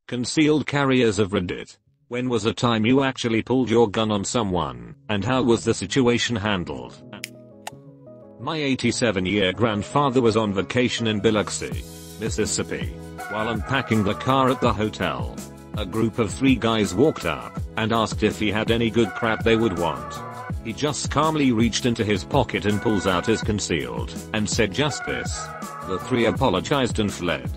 Concealed carriers of Reddit. When was a time you actually pulled your gun on someone, and how was the situation handled? My 87-year grandfather was on vacation in Biloxi, Mississippi. While unpacking the car at the hotel, a group of 3 guys walked up and asked if he had any good crap they would want. He just calmly reached into his pocket and pulls out his concealed and said just this. The 3 apologized and fled.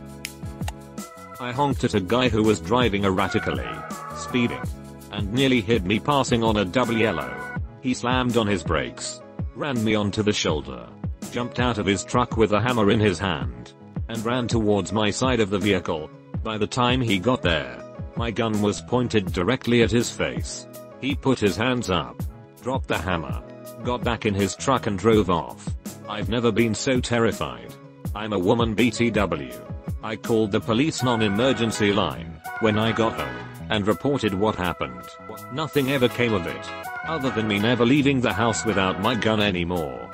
I honked at a guy who was driving erratically, speeding, and nearly hit me passing on a double yellow. He slammed on his brakes, ran me onto the shoulder, jumped out of his truck with a hammer in his hand, and ran towards my side of the vehicle. By the time he got there, my gun was pointed directly at his face. He put his hands up, dropped the hammer, got back in his truck and drove off. I've never been so terrified. I'm a woman BTW. I called the police non-emergency line when I got home and reported what happened. Nothing ever came of it, other than me never leaving the house without my gun anymore.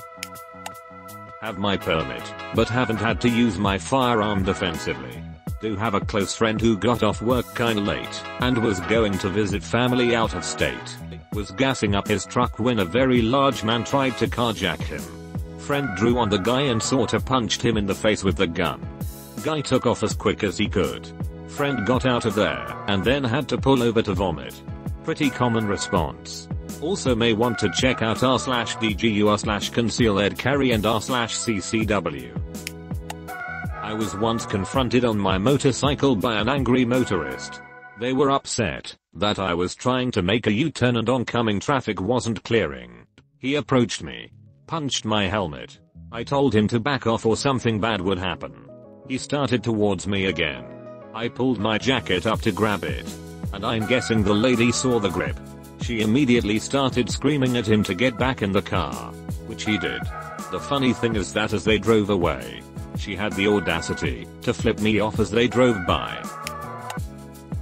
Have my permit, but haven't had to use my firearm defensively. Do have a close friend who got off work kinda late and was going to visit family out of state. Was gassing up his truck when a very large man tried to carjack him. Friend drew on the guy and sorta punched him in the face with the gun. Guy took off as quick as he could. Friend got out of there and then had to pull over to vomit. Pretty common response. Also may want to check out r/dgur/concealedcarry and r/ccw. I was once confronted on my motorcycle by an angry motorist. They were upset that I was trying to make a U-turn and oncoming traffic wasn't clearing. He approached me, punched my helmet. I told him to back off or something bad would happen. He started towards me again. I pulled my jacket up to grab it, and I'm guessing the lady saw the grip. She immediately started screaming at him to get back in the car, which he did. The funny thing is that as they drove away, she had the audacity to flip me off as they drove by.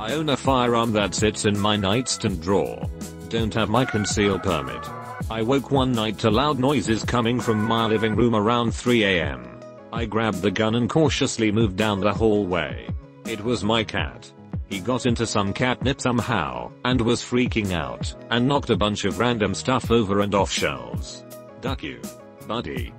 I own a firearm that sits in my nightstand drawer. Don't have my conceal permit. I woke one night to loud noises coming from my living room around 3 AM. I grabbed the gun and cautiously moved down the hallway. It was my cat. He got into some catnip somehow and was freaking out and knocked a bunch of random stuff over and off shelves. Duck you, buddy.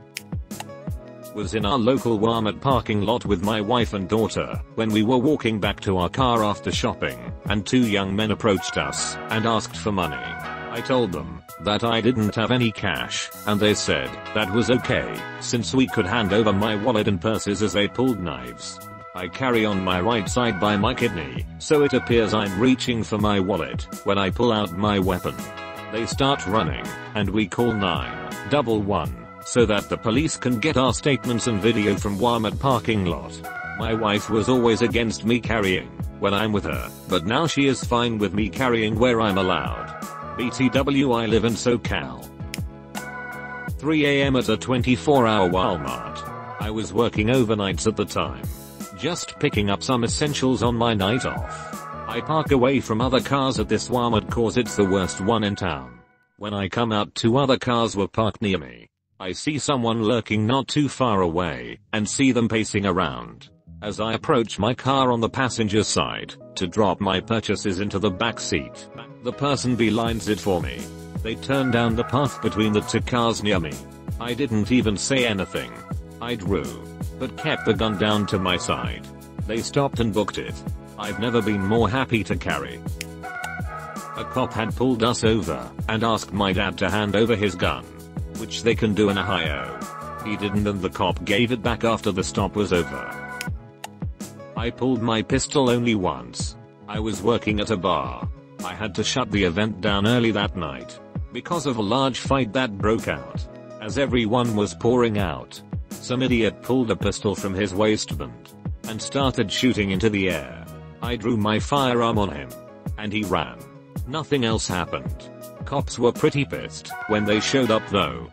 Was in our local Walmart parking lot with my wife and daughter when we were walking back to our car after shopping, and 2 young men approached us and asked for money. I told them that I didn't have any cash, and they said that was okay since we could hand over my wallet and purses as they pulled knives. I carry on my right side by my kidney, so it appears I'm reaching for my wallet when I pull out my weapon. They start running, and we call 911 so that the police can get our statements and video from Walmart parking lot. My wife was always against me carrying when I'm with her, but now she is fine with me carrying where I'm allowed. BTW, I live in SoCal. 3 AM at a 24-hour Walmart. I was working overnights at the time, just picking up some essentials on my night off. I park away from other cars at this Walmart cause it's the worst one in town. When I come out, 2 other cars were parked near me. I see someone lurking not too far away and see them pacing around. As I approach my car on the passenger side to drop my purchases into the back seat, the person beelines it for me. They turn down the path between the 2 cars near me. I didn't even say anything. I drew, but kept the gun down to my side. They stopped and booked it. I've never been more happy to carry. A cop had pulled us over and asked my dad to hand over his gun, which they can do in Ohio. He didn't, and the cop gave it back after the stop was over. I pulled my pistol only once. I was working at a bar. I had to shut the event down early that night because of a large fight that broke out. As everyone was pouring out, some idiot pulled a pistol from his waistband and started shooting into the air. I drew my firearm on him, and he ran. Nothing else happened. Cops were pretty pissed when they showed up though.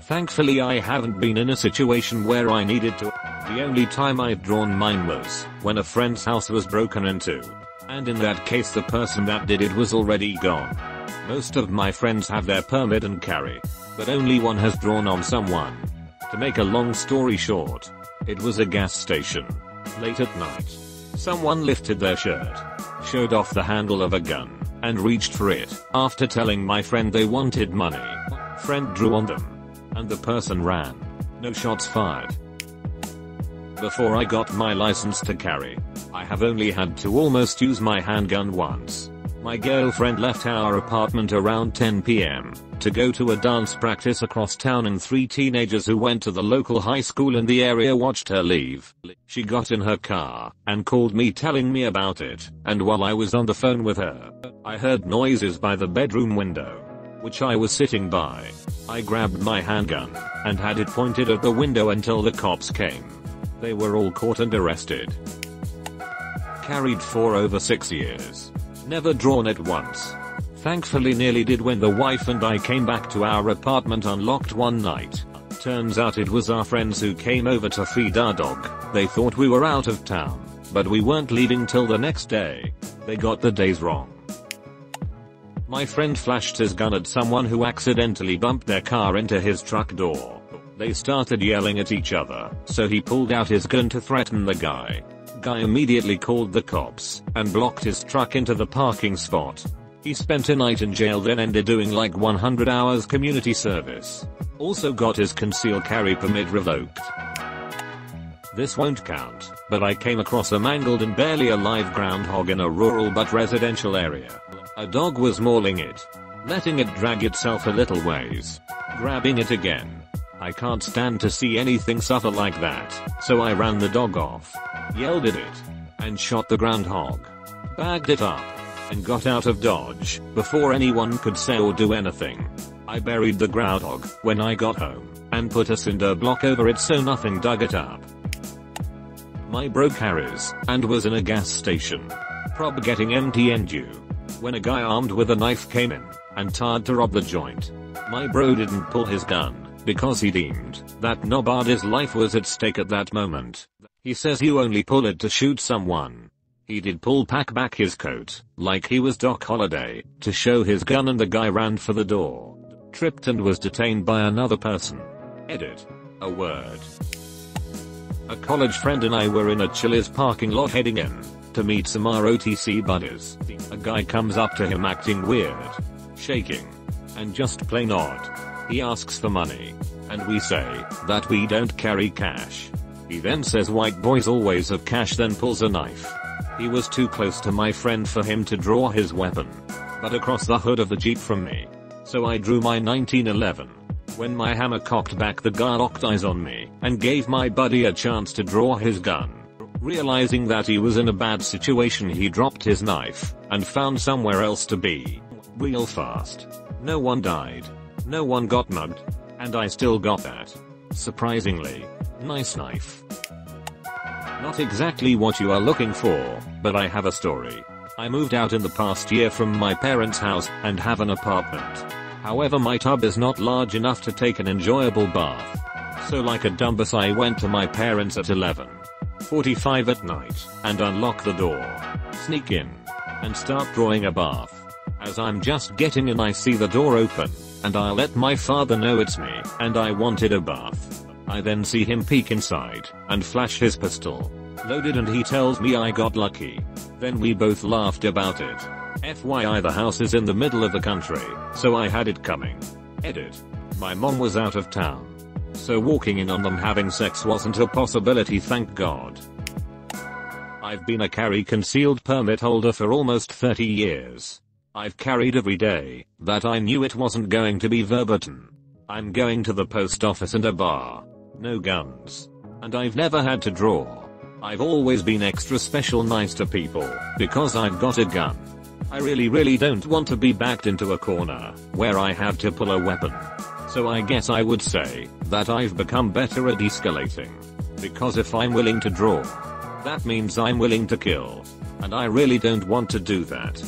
Thankfully I haven't been in a situation where I needed to. The only time I've drawn mine was when a friend's house was broken into, and in that case the person that did it was already gone. Most of my friends have their permit and carry, but only one has drawn on someone. To make a long story short, it was a gas station, late at night. Someone lifted their shirt, showed off the handle of a gun, and reached for it after telling my friend they wanted money. Friend drew on them, and the person ran. No shots fired. Before I got my license to carry, I have only had to almost use my handgun once. My girlfriend left our apartment around 10 p.m. to go to a dance practice across town, and 3 teenagers who went to the local high school in the area watched her leave. She got in her car and called me telling me about it, and while I was on the phone with her, I heard noises by the bedroom window, which I was sitting by. I grabbed my handgun and had it pointed at the window until the cops came. They were all caught and arrested. Carried for over 6 years. Never drawn it once. Thankfully nearly did when the wife and I came back to our apartment unlocked one night. Turns out it was our friends who came over to feed our dog. They thought we were out of town, but we weren't leaving till the next day. They got the days wrong. My friend flashed his gun at someone who accidentally bumped their car into his truck door. They started yelling at each other, so he pulled out his gun to threaten the guy. Guy immediately called the cops and blocked his truck into the parking spot. He spent a night in jail, then ended doing like 100 hours community service. Also got his concealed carry permit revoked. This won't count, but I came across a mangled and barely alive groundhog in a rural but residential area. A dog was mauling it, letting it drag itself a little ways, grabbing it again. I can't stand to see anything suffer like that, so I ran the dog off, yelled at it, and shot the groundhog. Bagged it up, and got out of Dodge before anyone could say or do anything. I buried the groundhog when I got home, and put a cinder block over it so nothing dug it up. My bro carries, and was in a gas station, prob getting empty and due, when a guy armed with a knife came in, and tried to rob the joint. My bro didn't pull his gun, because he deemed that nobody's life was at stake at that moment. He says you only pull it to shoot someone. He did pack back his coat, like he was Doc Holliday, to show his gun, and the guy ran for the door. Tripped and was detained by another person. Edit. A word. A college friend and I were in a Chili's parking lot heading in to meet some ROTC buddies. A guy comes up to him acting weird, shaking, and just plain odd. He asks for money, and we say that we don't carry cash. He then says white boys always have cash, then pulls a knife. He was too close to my friend for him to draw his weapon, but across the hood of the Jeep from me. So I drew my 1911. When my hammer cocked back, the guy locked eyes on me and gave my buddy a chance to draw his gun. Realizing that he was in a bad situation, he dropped his knife and found somewhere else to be. Real fast. No one died. No one got mugged. And I still got that surprisingly nice knife. Not exactly what you are looking for, but I have a story. I moved out in the past year from my parents' house and have an apartment. However, my tub is not large enough to take an enjoyable bath. So like a dumbass, I went to my parents at 11:45 at night and unlock the door, sneak in, and start drawing a bath. As I'm just getting in, I see the door open, and I let my father know it's me and I wanted a bath. I then see him peek inside and flash his pistol, loaded, and he tells me I got lucky. Then we both laughed about it. FYI, the house is in the middle of the country, so I had it coming. Edit. My mom was out of town, so walking in on them having sex wasn't a possibility, thank God. I've been a carry concealed permit holder for almost 30 years. I've carried every day that I knew it wasn't going to be verboten. I'm going to the post office and a bar. No guns. And I've never had to draw. I've always been extra special nice to people because I've got a gun. I really don't want to be backed into a corner where I have to pull a weapon. So I guess I would say that I've become better at escalating. Because if I'm willing to draw, that means I'm willing to kill. And I really don't want to do that.